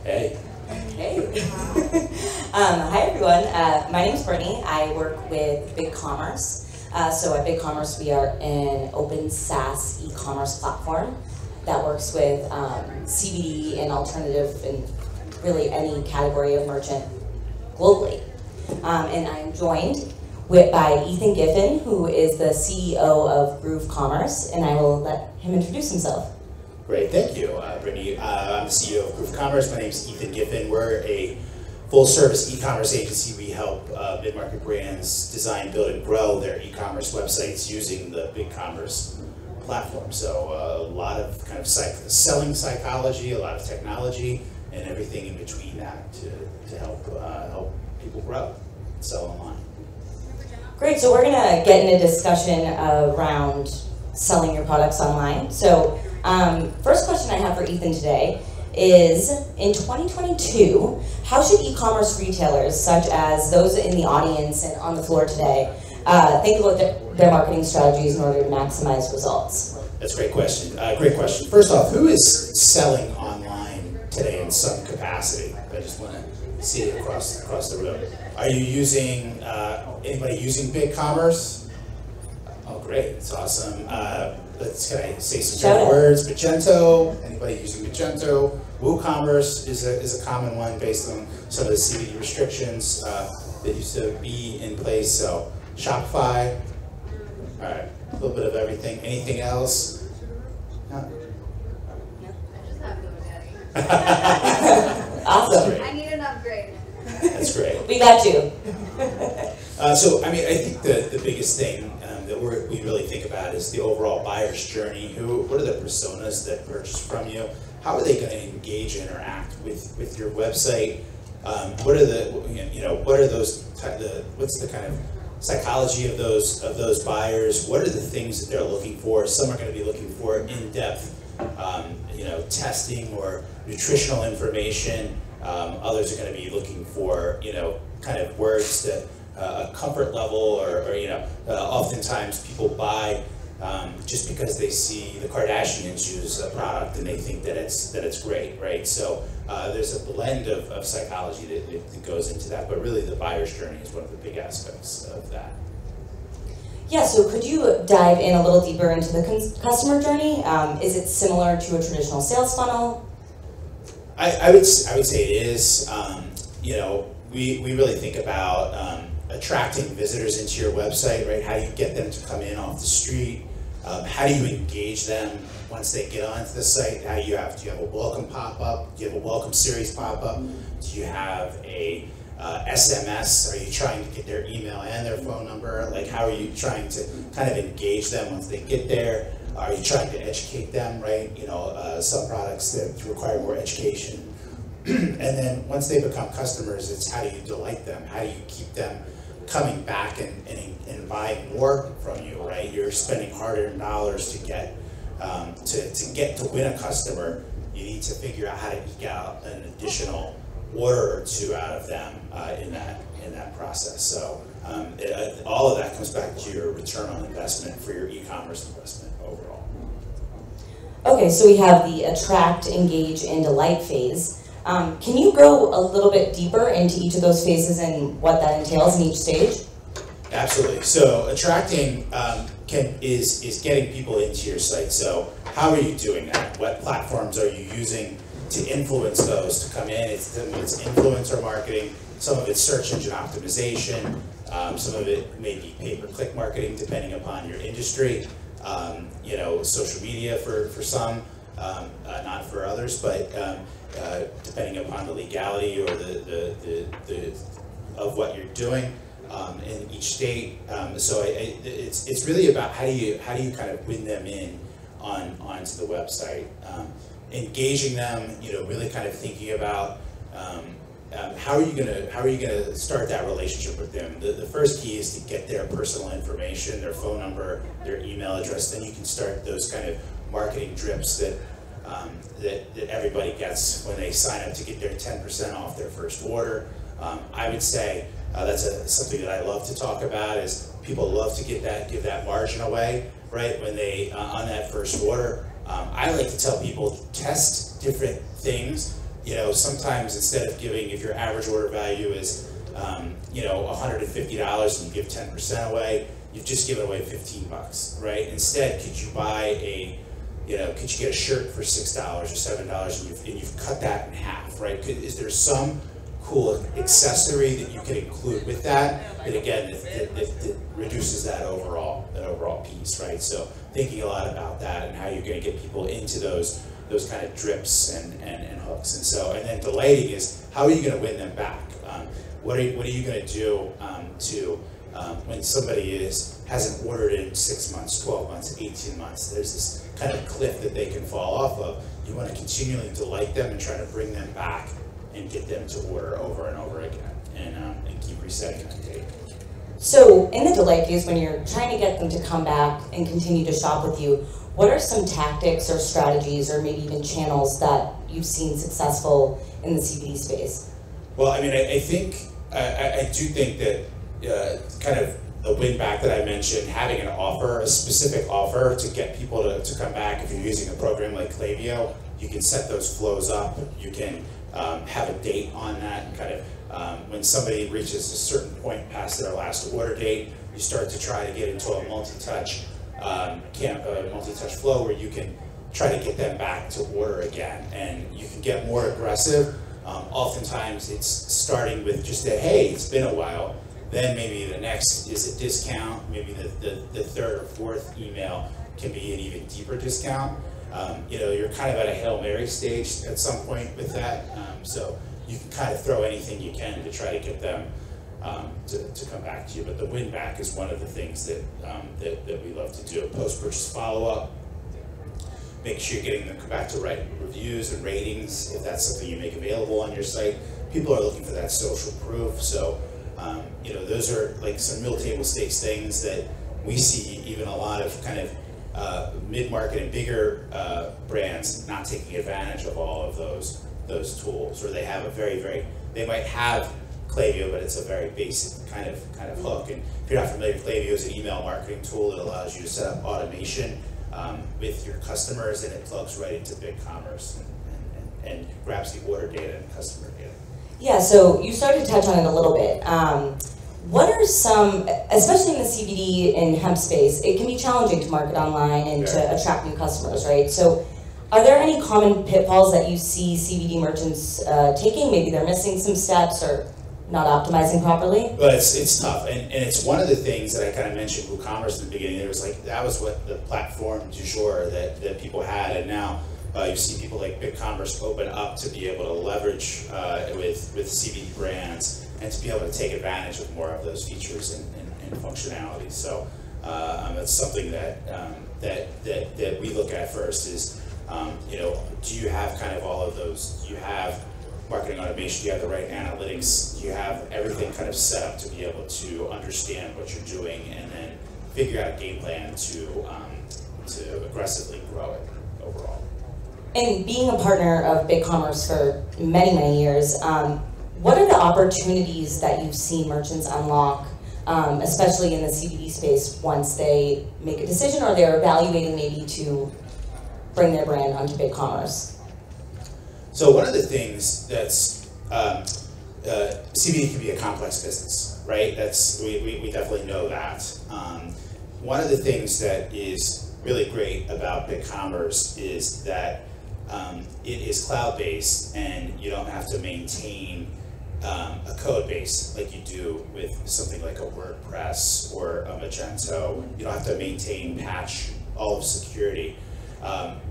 Hey. Hey. Hi everyone. My name is Brittany. I work with BigCommerce. So at BigCommerce, we are an open SaaS e-commerce platform that works with CBD and alternative and really any category of merchant globally. And I am joined by Ethan Giffen, who is the CEO of Groove Commerce, and I will let him introduce himself. Great, thank you, Brittany. I'm the CEO of Groove Commerce. My name is Ethan Giffen. We're a full-service e-commerce agency. We help mid-market brands design, build, and grow their e-commerce websites using the BigCommerce platform. So a lot of kind of selling psychology, a lot of technology, and everything in between that to help people grow, sell online. Great, so we're gonna get in a discussion around selling your products online. So first question I have for Ethan today is, in 2022, how should e-commerce retailers, such as those in the audience and on the floor today, think about their marketing strategies in order to maximize results? That's a great question. Great question. First off, who is selling online today in some capacity? I just want to see it across the room. Are you using, anybody using BigCommerce? Oh, great. That's awesome. Can I say some good words? Magento. Anybody using Magento? WooCommerce is a common one based on some of the CBD restrictions that used to be in place. So Shopify. All right, a little bit of everything. Anything else? No? I just have GoDaddy. Awesome. I need an upgrade. That's great. We got you. So, I mean, I think the biggest thing that we really think about is the overall buyer's journey. What are the personas that purchase from you? How are they going to engage, interact with your website? What are what's the kind of psychology of those buyers? What are the things that they're looking for? Some are going to be looking for in-depth, testing or nutritional information. Others are going to be looking for, kind of words that a comfort level, or oftentimes people buy just because they see the Kardashians use a product and they think that it's great, right? So there's a blend of psychology that goes into that, but really the buyer's journey is one of the big aspects of that. Yeah, so could you dive in a little deeper into the customer journey? Is it similar to a traditional sales funnel? I would say it is. We really think about attracting visitors into your website, right? How do you get them to come in off the street? How do you engage them once they get onto the site? Do you have a welcome pop-up? Do you have a welcome series pop-up? Do you have a SMS? Are you trying to get their email and their phone number? Like, how are you trying to kind of engage them once they get there? Are you trying to educate them, right? Some products that require more education. And then once they become customers, it's how do you delight them? How do you keep them coming back and buying more from you, right? You're spending hard-earned dollars to get to win a customer. You need to figure out how to eke out an additional order or two out of them in that process. So all of that comes back to your return on investment for your e-commerce investment overall. Okay, so we have the attract, engage, and delight phase. Can you go a little bit deeper into each of those phases and what that entails in each stage? Absolutely. So attracting is getting people into your site. So how are you doing that? What platforms are you using to influence those to come in? It's influencer marketing. Some of it's search engine optimization. Some of it may be pay-per-click marketing, depending upon your industry. Social media for some, not for others, but depending upon the legality or the of what you're doing in each state. So it's really about how do you kind of win them in onto the website, engaging them. Really kind of thinking about how are you gonna start that relationship with them. The first key is to get their personal information, their phone number, their email address. Then you can start those kind of marketing drips that everybody gets when they sign up to get their 10% off their first order. I would say that's something that I love to talk about. Is people love to give that margin away, right? When they on that first order. I like to tell people, test different things sometimes instead of giving, if your average order value is, $150 and you give 10% away, you've just given away 15 bucks, right? Instead, could you could you get a shirt for $6 or $7 and you've cut that in half, right? Is there some cool accessory that you can include with that? That again, that reduces that overall piece, right? So thinking a lot about that and how you're going to get people into those kind of drips and hooks, and then delighting is how are you going to win them back? What are you going to do to when somebody hasn't ordered in 6 months, 12 months, 18 months? There's this kind of cliff that they can fall off of. You want to continually delight them and try to bring them back and get them to order over and over again, and keep resetting that date. So in the delight phase, when you're trying to get them to come back and continue to shop with you, what are some tactics or strategies or maybe even channels that you've seen successful in the CBD space? Well, I mean, I do think that kind of the win back that I mentioned, having an offer, a specific offer to get people to come back. If you're using a program like Klaviyo, you can set those flows up. You can have a date on that, and kind of when somebody reaches a certain point past their last order date, you start to try to get into a multi-touch flow where you can try to get them back to order again, and you can get more aggressive. Oftentimes it's starting with just a, hey, it's been a while. Then maybe the next is a discount. Maybe the third or fourth email can be an even deeper discount. You're kind of at a Hail Mary stage at some point with that. So you can kind of throw anything you can to try to get them to come back to you. But the win back is one of the things that we love to do. Post-purchase follow-up. Make sure you're getting them to come back to write reviews and ratings if that's something you make available on your site. People are looking for that social proof. So those are like some real table stakes things that we see even a lot of kind of mid-market and bigger brands not taking advantage of all of those tools, or they have they might have Klaviyo, but it's a very basic kind of hook. And if you're not familiar, Klaviyo is an email marketing tool that allows you to set up automation with your customers, and it plugs right into BigCommerce and grabs the order data and customer data. Yeah, so you started to touch on it a little bit. What are some, especially in the CBD and hemp space, it can be challenging to market online and to attract new customers, right? So are there any common pitfalls that you see CBD merchants taking? Maybe they're missing some steps or not optimizing properly? But it's tough, and it's one of the things that I kind of mentioned BigCommerce in the beginning. There was that was what the platform du jour that people had, and now you see people like BigCommerce open up to be able to leverage with CBD brands and to be able to take advantage of more of those features and functionality. So that's something that we look at first is, do you have kind of all of those? Do you have marketing automation? Do you have the right analytics? Do you have everything kind of set up to be able to understand what you're doing and then figure out a game plan to aggressively grow it overall? And being a partner of BigCommerce for many, many years, what are the opportunities that you've seen merchants unlock, especially in the CBD space, once they make a decision or they're evaluating maybe to bring their brand onto BigCommerce? So one of the things that's, CBD can be a complex business, right? We definitely know that. One of the things that is really great about BigCommerce is that it is cloud-based, and you don't have to maintain a code base like you do with something like a WordPress or a Magento. You don't have to maintain, patch all of security.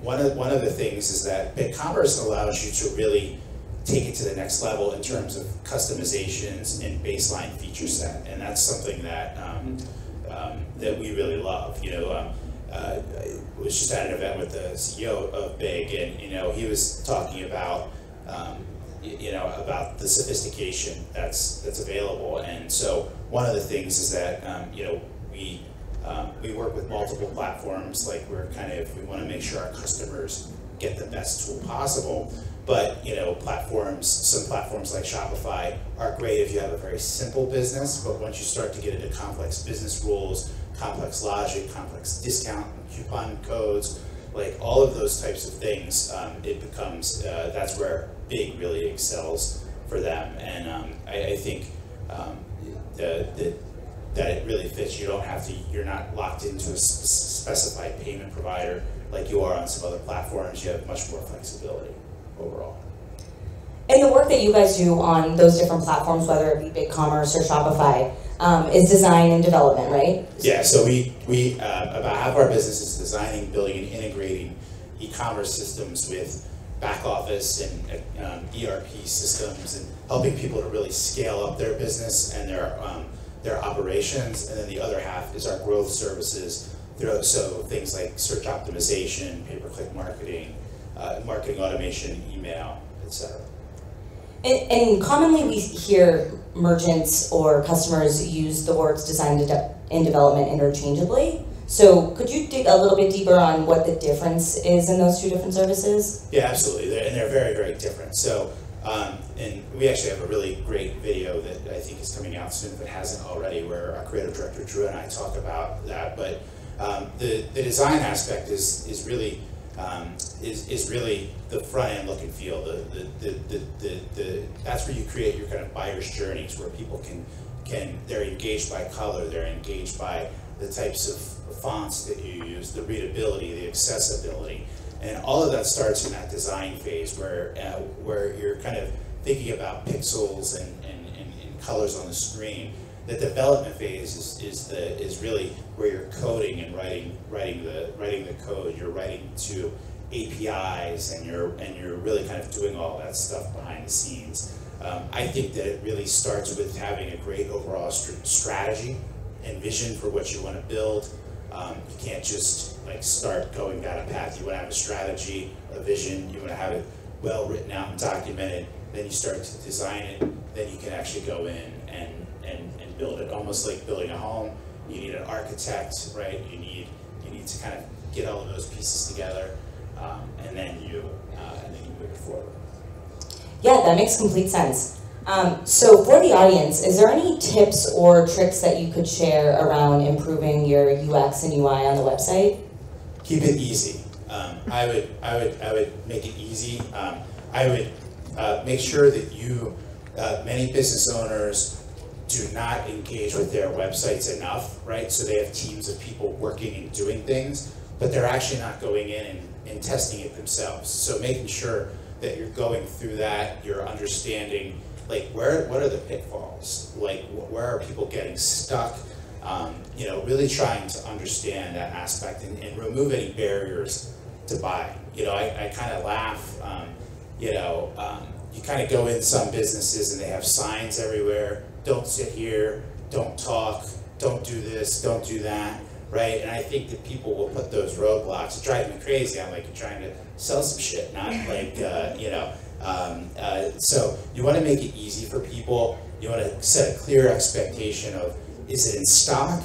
One of the things is that BigCommerce allows you to really take it to the next level in terms of customizations and baseline feature set, and that's something that that we really love. I was just at an event with the CEO of Big, and he was talking about about the sophistication that's available. And so one of the things is that we work with multiple platforms. Like we want to make sure our customers get the best tool possible. But some platforms like Shopify are great if you have a very simple business. But once you start to get into complex business rules, complex logic, complex discount and coupon codes, like all of those types of things, it becomes, that's where Big really excels for them. And I think that it really fits. You don't have to, you're not locked into a specified payment provider like you are on some other platforms. You have much more flexibility overall. And the work that you guys do on those different platforms, whether it be BigCommerce or Shopify, is design and development, right? Yeah, so we about half our business is designing, building, and integrating e-commerce systems with back office and ERP systems, and helping people to really scale up their business and their operations. And then the other half is our growth services, so things like search optimization, pay-per-click marketing, marketing automation, email, etc. And commonly we hear merchants or customers use the words design and development interchangeably. So could you dig a little bit deeper on what the difference is in those two different services? Yeah, absolutely. They're very, very different. So, and we actually have a really great video that I think is coming out soon, if it hasn't already, where our creative director Drew and I talk about that. But the design aspect is really the front end look and feel. That's where you create your kind of buyer's journeys, where people they're engaged by color, they're engaged by the types of fonts that you use, the readability, the accessibility, and all of that starts in that design phase where you're kind of thinking about pixels and colors on the screen. The development phase is really where you're coding and writing the code. You're writing to APIs, and you're really kind of doing all that stuff behind the scenes. I think that it really starts with having a great overall strategy and vision for what you want to build. You can't just like start going down a path. You want to have a strategy, a vision. You want to have it well written out and documented. Then you start to design it. Then you can actually go in and build it. Almost like building a home. You need an architect, right? You need to kind of get all of those pieces together, and then you move it forward. Yeah, that makes complete sense. So for the audience, is there any tips or tricks that you could share around improving your UX and UI on the website? Keep it easy. I would make it easy. I would make sure that many business owners do not engage with their websites enough, right? So they have teams of people working and doing things, but they're actually not going in and testing it themselves. So making sure that you're going through that, you're understanding like what are the pitfalls, like where are people getting stuck, really trying to understand that aspect and remove any barriers to buy. I kind of laugh, you kind of go in some businesses and they have signs everywhere, don't sit here, don't talk, don't do this, don't do that, right? And I think that people will put those roadblocks. It drives me crazy. I'm like, you're trying to sell some shit, not like, so you want to make it easy for people. You want to set a clear expectation of, is it in stock?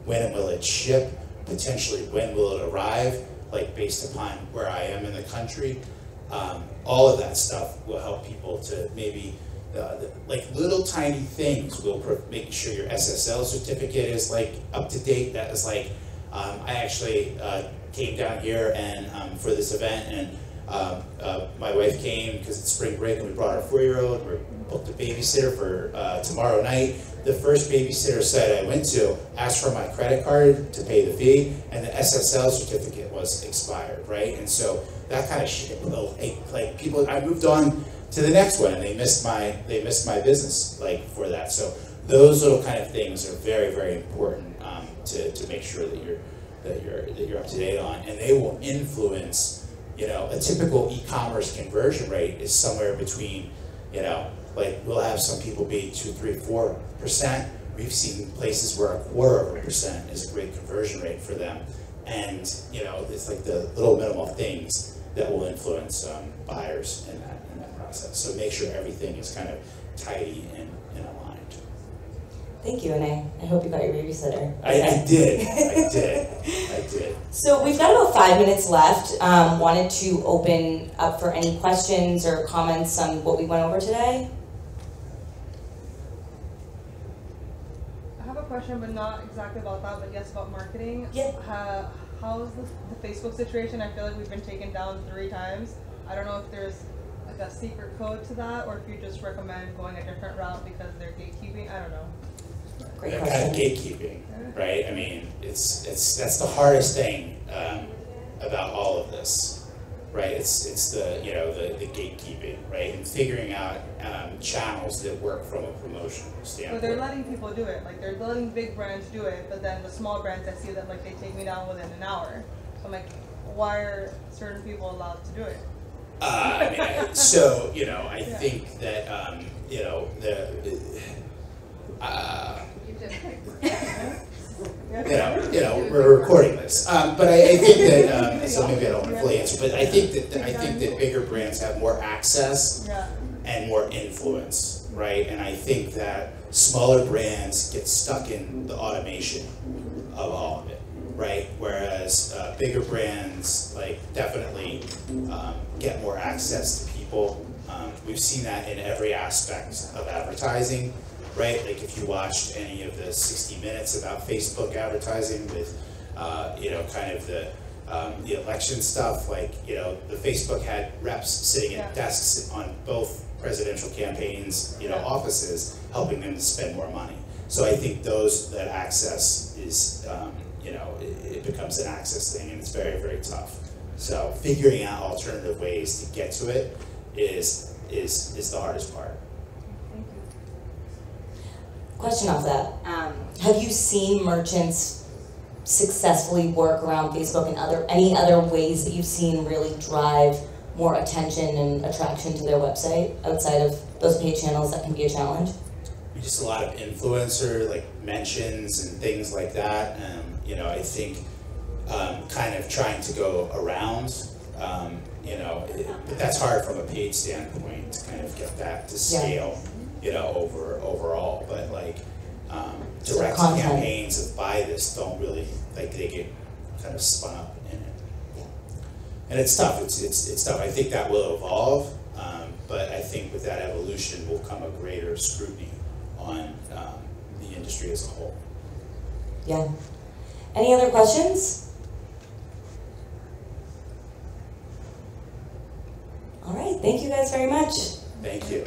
When will it ship? Potentially, when will it arrive? Like based upon where I am in the country. All of that stuff will help people to maybe, like little tiny things will making sure your SSL certificate is like up to date. That is like, I actually came down here and for this event, and my wife came because it's spring break and we brought our 4-year-old. We booked a babysitter for tomorrow night. The first babysitter site I went to asked for my credit card to pay the fee, and the SSL certificate was expired, right? And so that kind of shit, like people, I moved on to the next one, and they missed my business like for that. So those little kind of things are very, very important to make sure that you're up to date on, and they will influence. A typical e-commerce conversion rate is somewhere between, like we'll have some people be 2, 3, 4%. We've seen places where 1/4% is a great conversion rate for them. And, it's like the little minimal things that will influence buyers in that process. So make sure everything is kind of tidy and aligned. Thank you, and I hope you got your babysitter. I did. So we've got about 5 minutes left. Wanted to open up for any questions or comments on what we went over today. I have a question, but not exactly about that, but yes, about marketing. Yeah. how's the Facebook situation? I feel like we've been taken down 3 times. I don't know if there's like a secret code to that, or if you just recommend going a different route because they're gatekeeping. I don't know. Great They're question. kind of gatekeeping, right? I mean, that's the hardest thing about all of this, right? It's the the gatekeeping, right? And figuring out channels that work from a promotion standpoint. But they're letting people do it. Like they're letting big brands do it, but then the small brands, I see that like they take me down within an hour. So I'm like, why are certain people allowed to do it? I mean, I think that we're recording this, but I think that so maybe I don't want to fully answer, but I think that bigger brands have more access and more influence, right? And I think that smaller brands get stuck in the automation of all of it, right? Whereas bigger brands definitely get more access to people. We've seen that in every aspect of advertising. Right, like if you watched any of the 60 Minutes about Facebook advertising with, kind of the election stuff, the Facebook had reps sitting at desks on both presidential campaigns, offices, helping them to spend more money. So I think that access is, it becomes an access thing, and it's very, very tough. So figuring out alternative ways to get to it is the hardest part. Question off that. Have you seen merchants successfully work around Facebook and any other ways that you've seen really drive more attention and attraction to their website outside of those paid channels that can be a challenge? Just a lot of influencer mentions and things like that. I think kind of trying to go around, but that's hard from a paid standpoint to kind of get that to scale. Overall, but direct campaigns of buy this don't really they get kind of spun up in it, and it's tough. It's tough. I think that will evolve, but I think with that evolution will come a greater scrutiny on the industry as a whole. Yeah. Any other questions? All right. Thank you guys very much. Thank you.